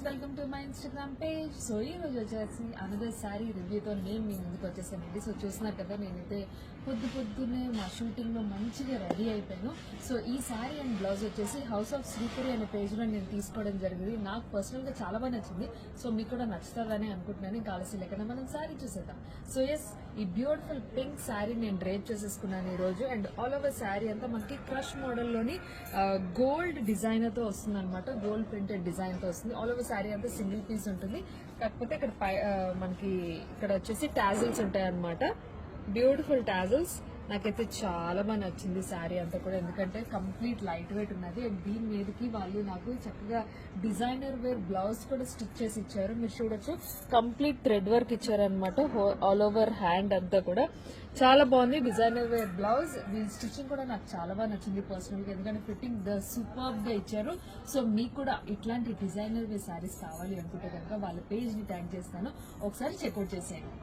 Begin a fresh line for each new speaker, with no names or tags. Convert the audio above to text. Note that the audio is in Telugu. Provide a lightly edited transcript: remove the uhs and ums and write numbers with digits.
Welcome to my Instagram page. So ఈ రోజు వచ్చేసి అనదర్ శారీ రివ్యూతో నేను మీ ముందుకు వచ్చేసానండి. సో చూస్తున్నారు కదా, నేనైతే పొద్దున్నే మా షూటింగ్లో మంచిగా రెడీ అయిపోయాను. సో ఈ శారీ అండ్ బ్లౌజ్ వచ్చేసి హౌస్ ఆఫ్ శ్రీపురి అనే పేజ్లో నేను తీసుకోవడం జరిగింది. నాకు పర్సనల్గా చాలా బాగా నచ్చింది. సో మీకు కూడా నచ్చుతుందని అనుకుంటున్నాను. ఇంకా ఆలస్యం లేకుండా మనం శారీ చూసేద్దాం. సో ఎస్, ఈ బ్యూటిఫుల్ పింక్ శారీ నేను డ్రేప్ చేసేసుకున్నాను ఈ రోజు. అండ్ ఆల్ ఓవర్ శారీ అంతా మనకి క్రష్ మోడల్లోని గోల్డ్ డిజైనర్ తో వస్తుంది అనమాట. గోల్డ్ ప్రింటెడ్ డిజైన్ తో వస్తుంది. ఆల్ ఓవర్ శారీ అంతా సింగిల్ పీస్ ఉంటుంది. కాకపోతే ఇక్కడ మనకి ఇక్కడ వచ్చేసి టాజిల్స్ ఉంటాయి అనమాట. Beautiful tassels. నాకైతే చాలా బాగా నచ్చింది శారీ అంతా కూడా, ఎందుకంటే కంప్లీట్ లైట్ వెయిట్ ఉన్నది. అండ్ దీని మీదకి వాళ్ళు నాకు చక్కగా డిజైనర్ వేర్ బ్లౌజ్ కూడా స్టిచ్ చేసి ఇచ్చారు. మీరు చూడొచ్చు, కంప్లీట్ థ్రెడ్ వర్క్ ఇచ్చారనమాట. ఆల్ ఓవర్ హ్యాండ్ అంతా కూడా చాలా బాగుంది. డిజైనర్ వేర్ బ్లౌజ్, వీళ్ళ స్టిచ్చింగ్ కూడా నాకు చాలా బాగా నచ్చింది పర్సనల్ గా, ఎందుకంటే ఫిట్టింగ్ సూపర్బ్ గా ఇచ్చారు. సో మీకు కూడా ఇట్లాంటి డిజైనర్ వేర్ శారీస్ కావాలి అనుకుంటే కనుక వాళ్ళ పేజ్ ని ట్యాగ్ చేస్తాను, ఒకసారి చెక్అౌట్ చేసేయండి.